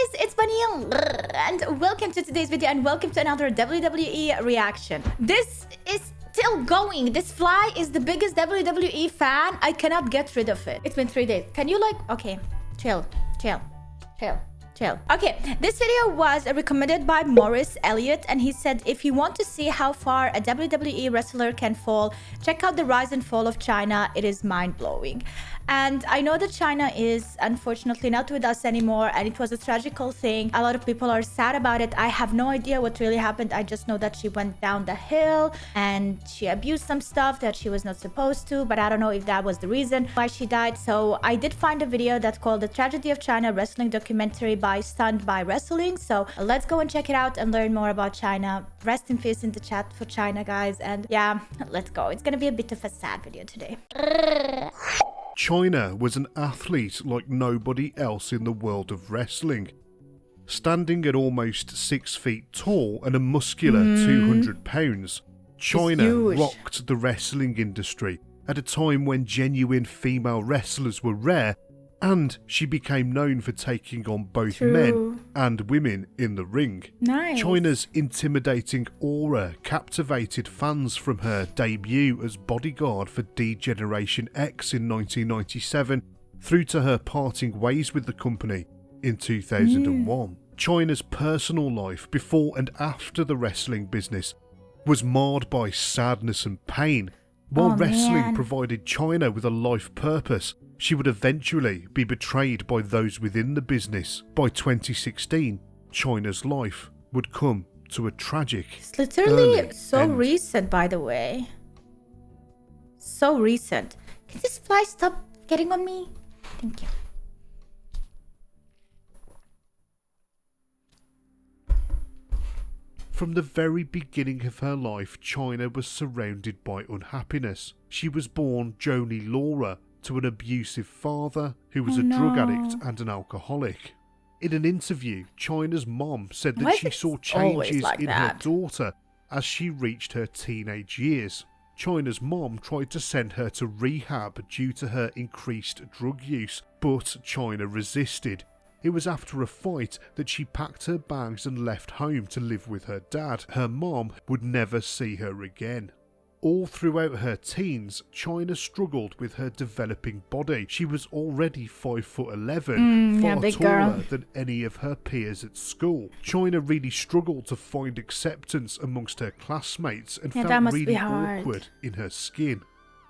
guys, it's Bunnymon and welcome to today's video and welcome to another WWE reaction. This is still going. This fly is the biggest WWE fan. I cannot get rid of it. It's been 3 days. Can you okay, chill. Okay, this video was recommended by Morris Elliott, and he said if you want to see how far a WWE wrestler can fall, check out the rise and fall of Chyna. It is mind-blowing. And I know that Chyna is unfortunately not with us anymore, and it was a tragical thing. A lot of people are sad about it. I have no idea what really happened. I just know that she went down the hill and she abused some stuff that she was not supposed to, but I don't know if that was the reason why she died. So I did find a video that's called The Tragedy of Chyna Wrestling Documentary by Stunned by Wrestling. So let's go and check it out and learn more about Chyna. Rest in peace in the chat for Chyna, guys. And yeah, let's go. It's gonna be a bit of a sad video today. Chyna was an athlete like nobody else in the world of wrestling. Standing at almost 6 feet tall and a muscular 200 pounds, Chyna rocked the wrestling industry at a time when genuine female wrestlers were rare, and she became known for taking on both men and women in the ring. Nice. Chyna's intimidating aura captivated fans from her debut as bodyguard for D-Generation X in 1997 through to her parting ways with the company in 2001. Chyna's personal life before and after the wrestling business was marred by sadness and pain. While wrestling provided Chyna with a life purpose, she would eventually be betrayed by those within the business. By 2016, Chyna's life would come to a tragic It's literally so end. recent, by the way. So recent. Can this fly stop getting on me? Thank you. From the very beginning of her life, Chyna was surrounded by unhappiness. She was born Joni Laura to an abusive father who was a drug addict and an alcoholic. In an interview, Chyna's mom said that she saw changes in her daughter as she reached her teenage years. Chyna's mom tried to send her to rehab due to her increased drug use, but Chyna resisted. It was after a fight that she packed her bags and left home to live with her dad. Her mom would never see her again. All throughout her teens, Chyna struggled with her developing body. She was already 5'11", far taller than any of her peers at school. Chyna really struggled to find acceptance amongst her classmates and felt really awkward in her skin.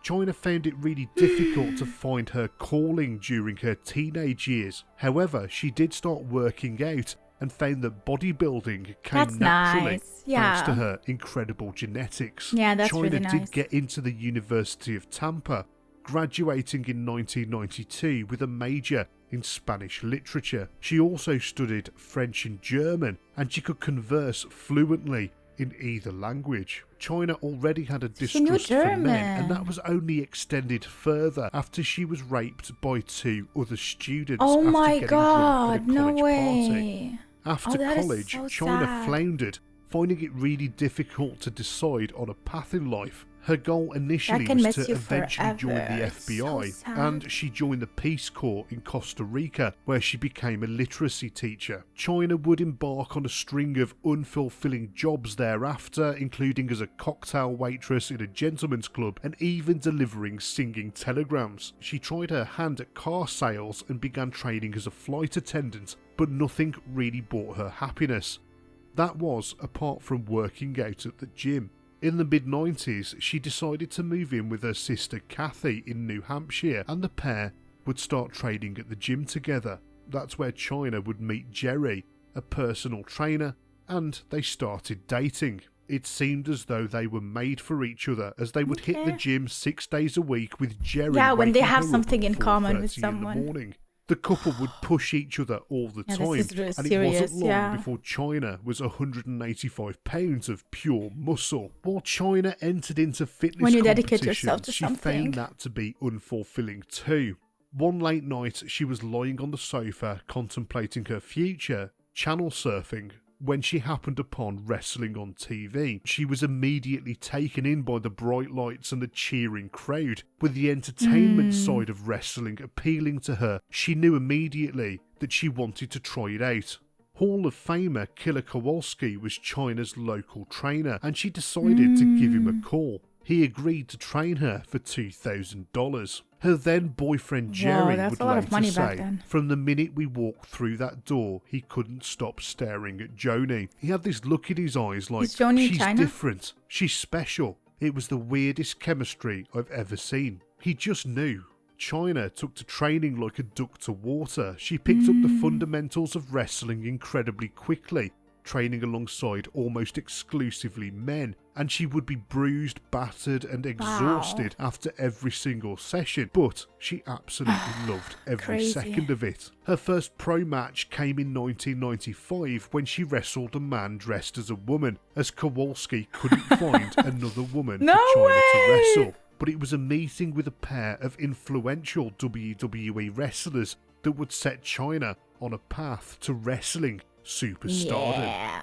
Chyna found it really difficult to find her calling during her teenage years. However, she did start working out and found that bodybuilding came naturally thanks to her incredible genetics. Chyna did get into the University of Tampa, graduating in 1992 with a major in Spanish literature. She also studied French and German, and she could converse fluently in either language. Chyna already had a distrust for men, and that was only extended further after she was raped by 2 other students after getting drunk at a college party. After college, Chyna floundered, finding it really difficult to decide on a path in life. Her goal initially was to eventually join the FBI, and she joined the Peace Corps in Costa Rica, where she became a literacy teacher. Chyna would embark on a string of unfulfilling jobs thereafter, including as a cocktail waitress in a gentleman's club and even delivering singing telegrams. She tried her hand at car sales and began training as a flight attendant, but nothing really brought her happiness. That was apart from working out at the gym. In the mid-90s, she decided to move in with her sister Kathy in New Hampshire, and the pair would start training at the gym together. That's where Chyna would meet Jerry, a personal trainer, and they started dating. It seemed as though they were made for each other, as they would hit the gym 6 days a week with Jerry. Yeah, when they have something in common with someone. The couple would push each other all the time, and it wasn't long before Chyna was 185 pounds of pure muscle. While Chyna entered into fitness competitions, she found that to be unfulfilling too. One late night, she was lying on the sofa contemplating her future, channel surfing, when she happened upon wrestling on TV. She was immediately taken in by the bright lights and the cheering crowd, with the entertainment side of wrestling appealing to her. She knew immediately that she wanted to try it out. Hall of Famer Killer Kowalski was Chyna's local trainer, and she decided to give him a call. He agreed to train her for $2,000. Her then boyfriend Jerry would later say, from the minute we walked through that door, he couldn't stop staring at Joni. He had this look in his eyes like, she's different, she's special. It was the weirdest chemistry I've ever seen. He just knew. Chyna took to training like a duck to water. She picked up the fundamentals of wrestling incredibly quickly, training alongside almost exclusively men, and she would be bruised, battered and exhausted after every single session, but she absolutely loved every second of it. Her first pro match came in 1995 when she wrestled a man dressed as a woman, as Kowalski couldn't find another woman for Chyna to wrestle. But it was a meeting with a pair of influential WWE wrestlers that would set Chyna on a path to wrestling superstardom. Yeah.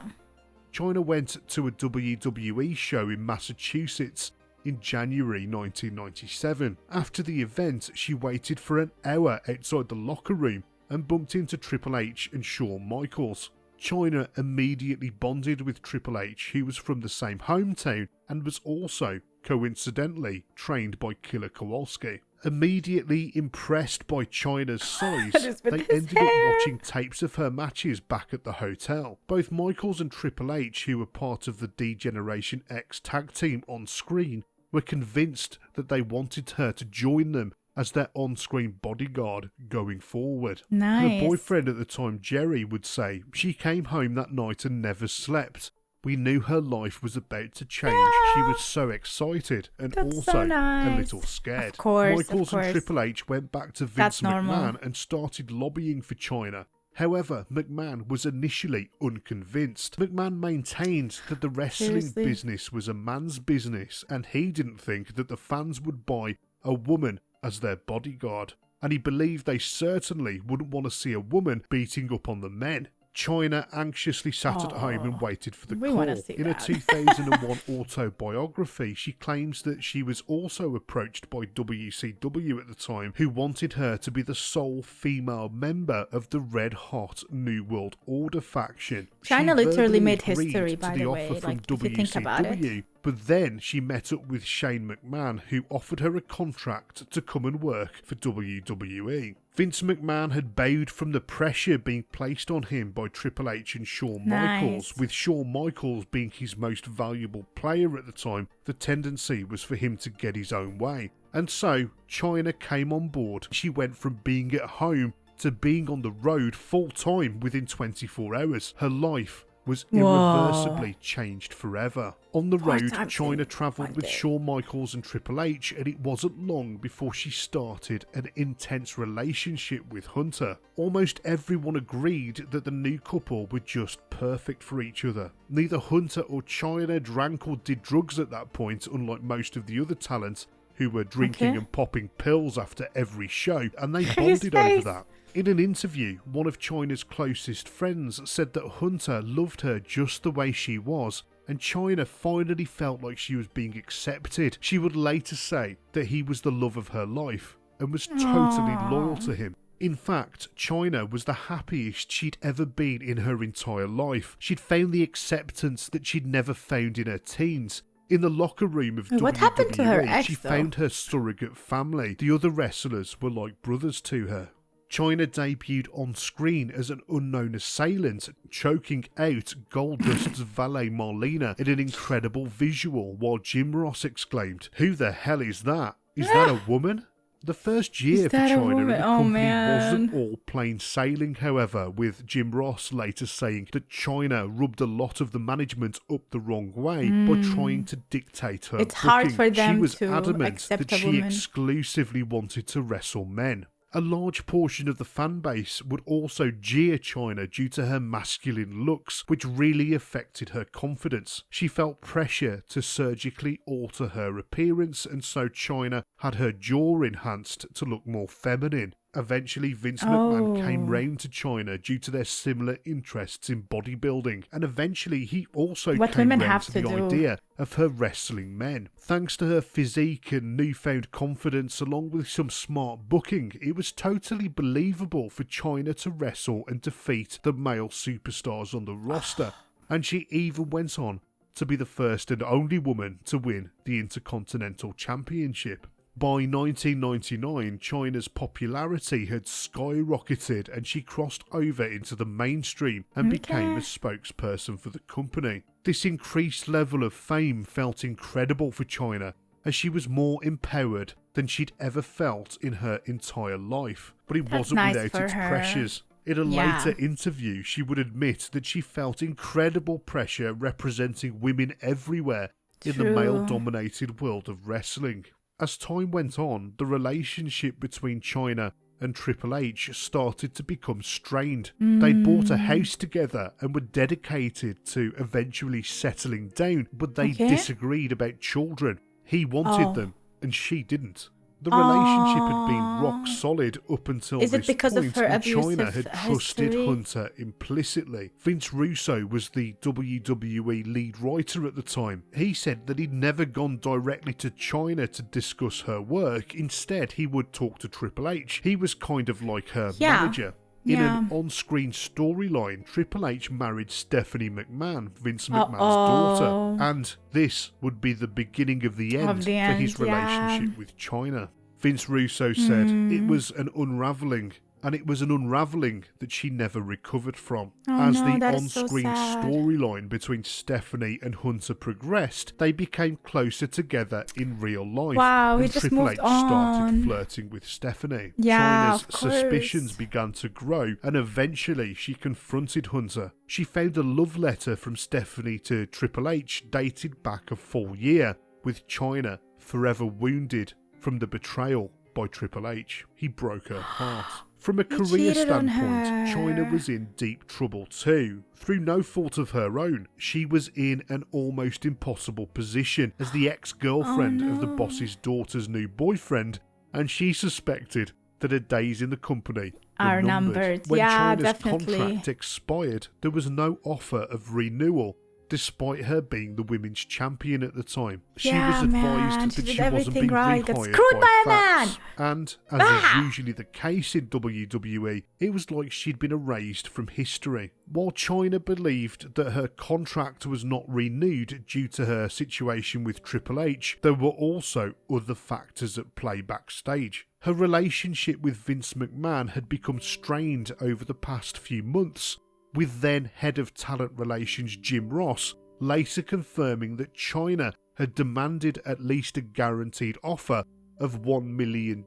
Chyna went to a WWE show in Massachusetts in January 1997. After the event, she waited for an hour outside the locker room and bumped into Triple H and Shawn Michaels. Chyna immediately bonded with Triple H, who was from the same hometown and was also, coincidentally, trained by Killer Kowalski. Immediately impressed by Chyna's size, they ended up watching tapes of her matches back at the hotel. Both Michaels and Triple H, who were part of the D-Generation X tag team on screen, were convinced that they wanted her to join them as their on-screen bodyguard going forward. Nice. Her boyfriend at the time, Jerry, would say, she came home that night and never slept. We knew her life was about to change. Yeah. She was so excited and also a little scared. Of course, Michaels and Triple H went back to Vince McMahon and started lobbying for Chyna. However, McMahon was initially unconvinced. McMahon maintained that the wrestling business was a man's business, and he didn't think that the fans would buy a woman as their bodyguard, and he believed they certainly wouldn't want to see a woman beating up on the men. Chyna anxiously sat at home and waited for the call. In a 2001 autobiography, she claims that she was also approached by WCW at the time, who wanted her to be the sole female member of the Red Hot New World Order faction. Chyna literally made history, by the way, like, if you think about it. But then she met up with Shane McMahon, who offered her a contract to come and work for WWE. Vince McMahon had bowed from the pressure being placed on him by Triple H and Shawn Michaels, with Shawn Michaels being his most valuable player at the time. The tendency was for him to get his own way. And so, Chyna came on board. She went from being at home to being on the road full-time within 24 hours. Her life was irreversibly changed forever. On the road, Chyna travelled with Shawn Michaels and Triple H, and it wasn't long before she started an intense relationship with Hunter. Almost everyone agreed that the new couple were just perfect for each other. Neither Hunter or Chyna drank or did drugs at that point, unlike most of the other talent who were drinking and popping pills after every show, and they bonded over that. In an interview, one of Chyna's closest friends said that Hunter loved her just the way she was, and Chyna finally felt like she was being accepted. She would later say that he was the love of her life and was totally loyal to him. In fact, Chyna was the happiest she'd ever been in her entire life. She'd found the acceptance that she'd never found in her teens. In the locker room of WWE, happened to her ex, she found her surrogate family. The other wrestlers were like brothers to her. Chyna debuted on screen as an unknown assailant, choking out Goldust's valet Marlena in an incredible visual, while Jim Ross exclaimed, "Who the hell is that? Is that a woman?" The first year for Chyna in the company wasn't all plain sailing, however, with Jim Ross later saying that Chyna rubbed a lot of the management up the wrong way by trying to dictate her booking. Hard for them she was to adamant accept that a she woman. exclusively wanted to wrestle men. A large portion of the fan base would also jeer Chyna due to her masculine looks, which really affected her confidence. She felt pressure to surgically alter her appearance, and so Chyna had her jaw enhanced to look more feminine. Eventually, Vince McMahon came round to Chyna due to their similar interests in bodybuilding, and eventually he also came round to the idea of her wrestling men. Thanks to her physique and newfound confidence, along with some smart booking, it was totally believable for Chyna to wrestle and defeat the male superstars on the roster, and she even went on to be the first and only woman to win the Intercontinental Championship. By 1999, Chyna's popularity had skyrocketed and she crossed over into the mainstream and became a spokesperson for the company. This increased level of fame felt incredible for Chyna, as she was more empowered than she'd ever felt in her entire life. But it wasn't without its pressures. In a later interview, she would admit that she felt incredible pressure representing women everywhere in the male-dominated world of wrestling. As time went on, the relationship between Chyna and Triple H started to become strained. They'd bought a house together and were dedicated to eventually settling down, but they disagreed about children. He wanted them, and she didn't. The relationship had been rock solid up until this point, and Chyna had trusted Hunter implicitly. Vince Russo was the WWE lead writer at the time. He said that he'd never gone directly to Chyna to discuss her work. Instead, he would talk to Triple H. He was kind of like her manager. In an on-screen storyline, Triple H married Stephanie McMahon, Vince McMahon's daughter, and this would be the beginning of the end for his relationship with Chyna. Vince Russo said it was an unravelling, and it was an unravelling that she never recovered from. As the on-screen storyline between Stephanie and Hunter progressed, they became closer together in real life. And Triple H started flirting with Stephanie. Chyna's suspicions began to grow, and eventually she confronted Hunter. She found a love letter from Stephanie to Triple H dated back a full year, with Chyna forever wounded from the betrayal by Triple H. He broke her heart. From a career standpoint, Chyna was in deep trouble too. Through no fault of her own, she was in an almost impossible position as the ex-girlfriend of the boss's daughter's new boyfriend, and she suspected that her days in the company were numbered. When Chyna's contract expired, there was no offer of renewal, despite her being the women's champion at the time. She was advised that she wasn't being rehired by facts. And, as is usually the case in WWE, it was like she'd been erased from history. While Chyna believed that her contract was not renewed due to her situation with Triple H, there were also other factors at play backstage. Her relationship with Vince McMahon had become strained over the past few months, with then head of talent relations Jim Ross later confirming that Chyna had demanded at least a guaranteed offer of $1 million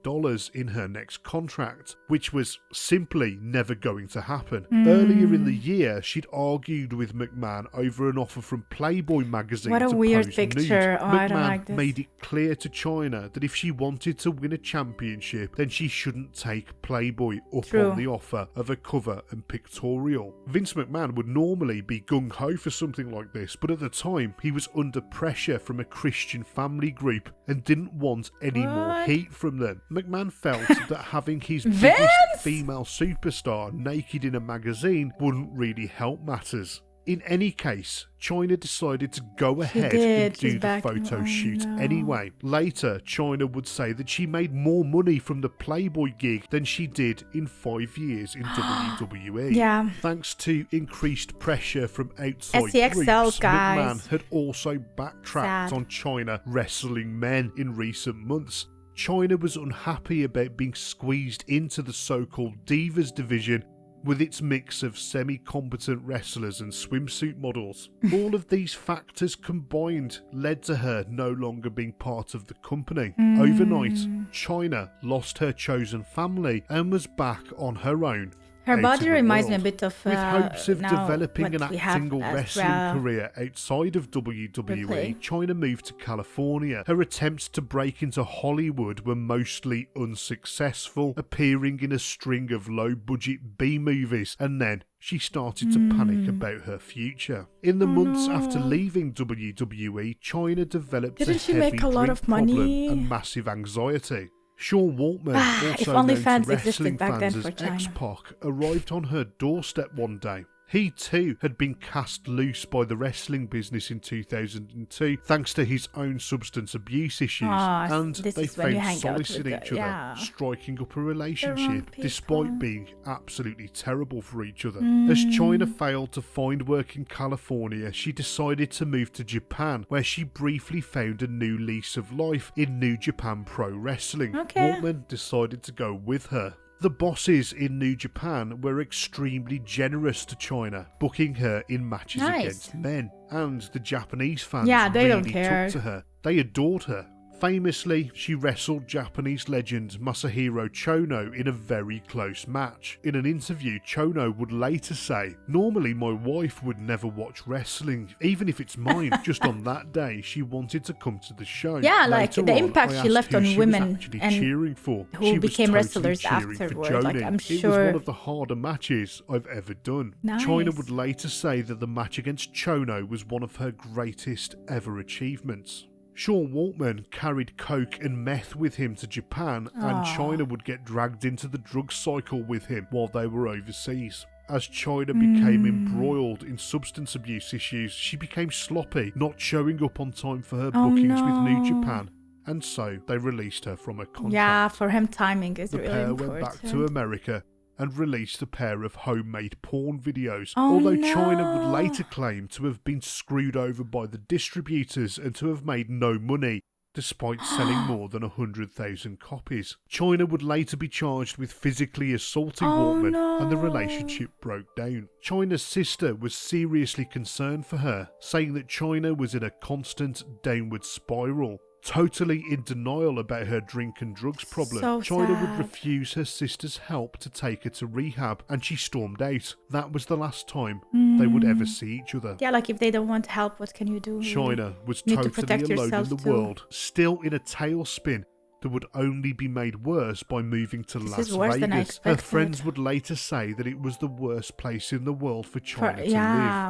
in her next contract, which was simply never going to happen. Earlier in the year, she'd argued with McMahon over an offer from Playboy magazine to pose nude. McMahon made it clear to Chyna that if she wanted to win a championship, then she shouldn't take Playboy up on the offer of a cover and pictorial. Vince McMahon would normally be gung-ho for something like this, but at the time, he was under pressure from a Christian family group and didn't want any more heat from them. McMahon felt that having his biggest female superstar naked in a magazine wouldn't really help matters. In any case, Chyna decided to go ahead and do the photo shoot anyway. Later, Chyna would say that she made more money from the Playboy gig than she did in 5 years in WWE. Thanks to increased pressure from outside groups, McMahon had also backtracked on Chyna wrestling men in recent months. Chyna was unhappy about being squeezed into the so-called Divas division with its mix of semi-competent wrestlers and swimsuit models. All of these factors combined led to her no longer being part of the company. Overnight, Chyna lost her chosen family and was back on her own. Her body reminds me a bit of with hopes of developing an acting or wrestling career outside of WWE, Chyna moved to California. Her attempts to break into Hollywood were mostly unsuccessful, appearing in a string of low-budget B-movies, and then she started to panic about her future. In the months after leaving WWE, Chyna developed a heavy drink problem and massive anxiety. Sean Waltman, If also known to OnlyFans wrestling existed back then fans for as China. X-Pac, arrived on her doorstep one day. He too had been cast loose by the wrestling business in 2002 thanks to his own substance abuse issues, and they found solace in each other, striking up a relationship despite being absolutely terrible for each other. As Chyna failed to find work in California, she decided to move to Japan, where she briefly found a new lease of life in New Japan Pro Wrestling. Waltman decided to go with her. The bosses in New Japan were extremely generous to Chyna, booking her in matches against men, and the Japanese fans they don't really care. took to her. They adored her. Famously, she wrestled Japanese legend Masahiro Chono in a very close match. In an interview, Chono would later say, "Normally my wife would never watch wrestling, even if it's mine. Just on that day, she wanted to come to the show." Yeah, like Later the on, impact I she asked left who on she women was actually and cheering for. who She was became totally wrestlers cheering for afterward. Like, Joni. I'm It was sure- one of the harder matches I've ever done. Nice. Chyna would later say that the match against Chono was one of her greatest ever achievements. Sean Waltman carried coke and meth with him to Japan, and Chyna would get dragged into the drug cycle with him while they were overseas. As Chyna became embroiled in substance abuse issues, she became sloppy, not showing up on time for her bookings with New Japan, and so they released her from her contract. Yeah, for him timing is The really pair important. went back to America and released a pair of homemade porn videos, Oh, although no. Chyna would later claim to have been screwed over by the distributors and to have made no money, despite selling more than 100,000 copies. Chyna would later be charged with physically assaulting Waltman, and the relationship broke down. Chyna's sister was seriously concerned for her, saying that Chyna was in a constant downward spiral. Totally in denial about her drink and drugs problem, So Chyna would sad. refuse her sister's help to take her to rehab, and she stormed out. That was the last time they would ever see each other. Yeah, like if they don't want help, what can you do? really? Chyna was Need to totally protect alone in yourself the too. world, still in a tailspin that would only be made worse by moving to This Las is worse than I Vegas. Her expected. friends would later say that it was the worst place in the world for Chyna to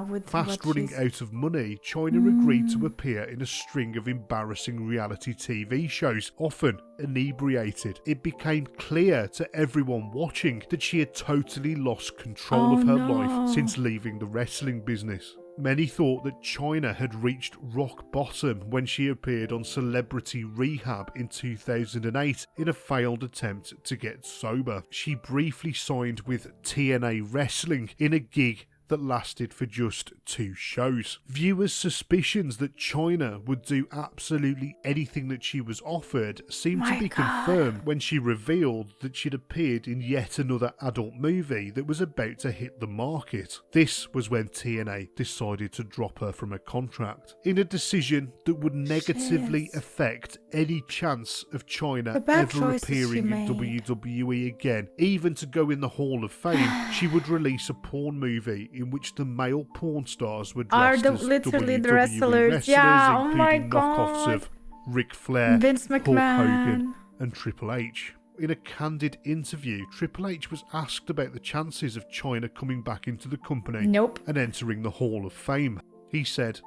live. with Fast what running she's- out of money, Chyna agreed to appear in a string of embarrassing reality TV shows, often inebriated. It became clear to everyone watching that she had totally lost control of her life since leaving the wrestling business. Many thought that Chyna had reached rock bottom when she appeared on Celebrity Rehab in 2008 in a failed attempt to get sober. She briefly signed with TNA Wrestling in a gig that lasted for just 2 shows. Viewers' suspicions that Chyna would do absolutely anything that she was offered seemed to be confirmed when she revealed that she'd appeared in yet another adult movie that was about to hit the market. This was when TNA decided to drop her from her contract, in a decision that would negatively affect any chance of Chyna ever appearing in WWE again. Even to go in the Hall of Fame, she would release a porn movie in which the male porn stars were dressed as literally WWE the wrestlers. Yeah, oh my including knockoffs God. of Ric Flair, Vince Hulk McMahon. Hogan, and Triple H. In a candid interview, Triple H was asked about the chances of Chyna coming back into the company Nope. and entering the Hall of Fame. He said,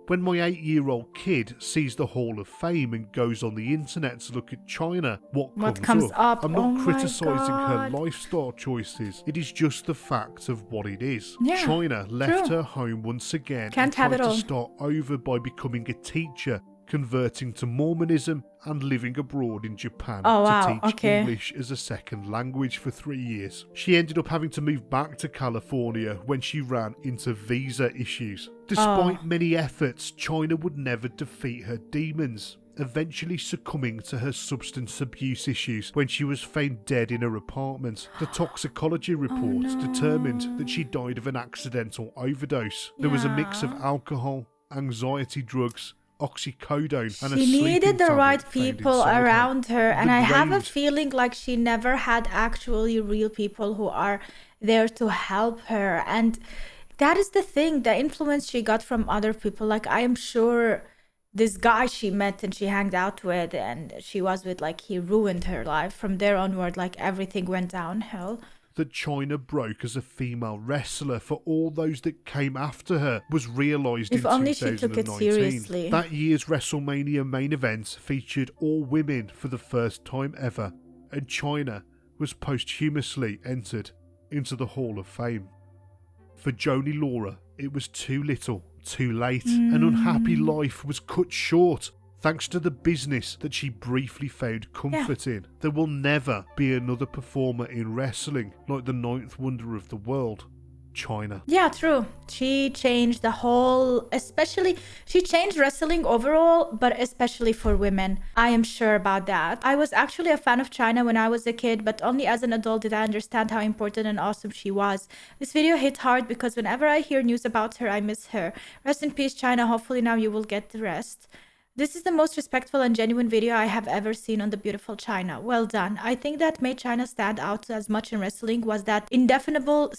"When my 8-year-old kid sees the Hall of Fame and goes on the internet to look at Chyna, what comes up? I'm not Oh my criticising her God. lifestyle choices. It is just the fact of what it is." Yeah, Chyna left true. her home once again Can't and have tried it to all. start over by becoming a teacher, converting to Mormonism and living abroad in Japan Oh, wow, to teach okay. English as a second language for 3 years. She ended up having to move back to California when she ran into visa issues. Despite many efforts, Chyna would never defeat her demons, eventually succumbing to her substance abuse issues when she was found dead in her apartment. The toxicology reports determined that she died of an accidental overdose. There was a mix of alcohol, anxiety drugs, oxycodone, and a She sleeping needed the tablet right found people inside her. around her, and The I have a brains- feeling like she never had actually real people who are there to help her. And that is the thing, the influence she got from other people. Like, I am sure this guy she met and she hanged out with and she was with, like, he ruined her life. From there onward, like, everything went downhill. that Chyna broke as a female wrestler for all those that came after her was realised in If only 2019. she took it seriously. That year's WrestleMania main event featured all women for the first time ever, and Chyna was posthumously entered into the Hall of Fame. For Joanie Laurer, it was too little, too late. An unhappy life was cut short thanks to the business that she briefly found comfort in. There will never be another performer in wrestling like the ninth wonder of the world, Chyna. Yeah, true. She changed the whole, she changed wrestling overall, but especially for women. I am sure about that. I was actually a fan of Chyna when I was a kid, but only as an adult did I understand how important and awesome she was. This video hit hard because whenever I hear news about her, I miss her. Rest in peace, Chyna. Hopefully now you will get the rest. This is the most respectful and genuine video I have ever seen on the beautiful Chyna. Well done. I think that made Chyna stand out as much in wrestling was that indefinable,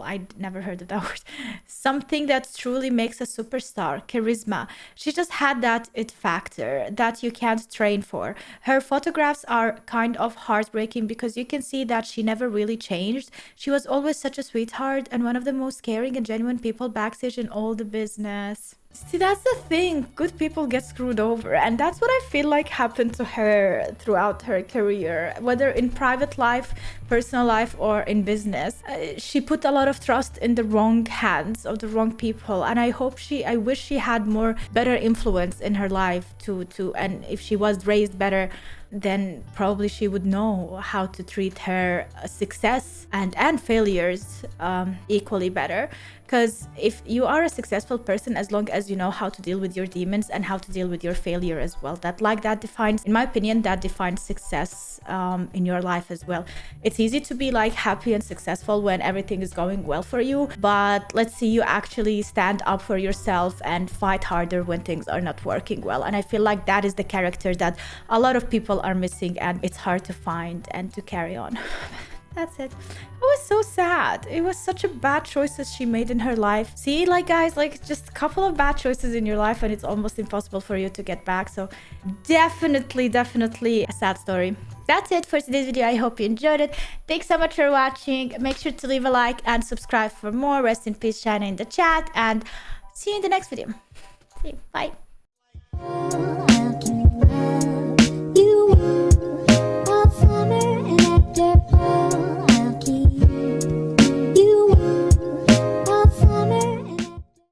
I never heard of that word. Something that truly makes a superstar, charisma. She just had that it factor that you can't train for. Her photographs are kind of heartbreaking because you can see that she never really changed. She was always such a sweetheart and one of the most caring and genuine people backstage in all the business. See, that's the thing. Good people get screwed over. And that's what I feel like happened to her throughout her career, whether in private life, personal life, or in business. She put a lot of trust in the wrong hands of the wrong people. And I wish she had better influence in her life and if she was raised better, then probably she would know how to treat her success and failures equally better. Because if you are a successful person, as long as you know how to deal with your demons and how to deal with your failure as well, that defines, in my opinion, that defines success in your life as well. It's easy to be like happy and successful when everything is going well for you, but let's see you actually stand up for yourself and fight harder when things are not working well. And I feel like that is the character that a lot of people are missing, and it's hard to find and to carry on. That's it. It was so sad. It was such a bad choices she made in her life. See, like guys, like just a couple of bad choices in your life and it's almost impossible for you to get back. So definitely a sad story. That's it for today's video. I hope you enjoyed it. Thanks so much for watching. Make sure to leave a like and subscribe for more. Rest in peace, Chyna, in the chat, and see you in the next video. See you. Bye.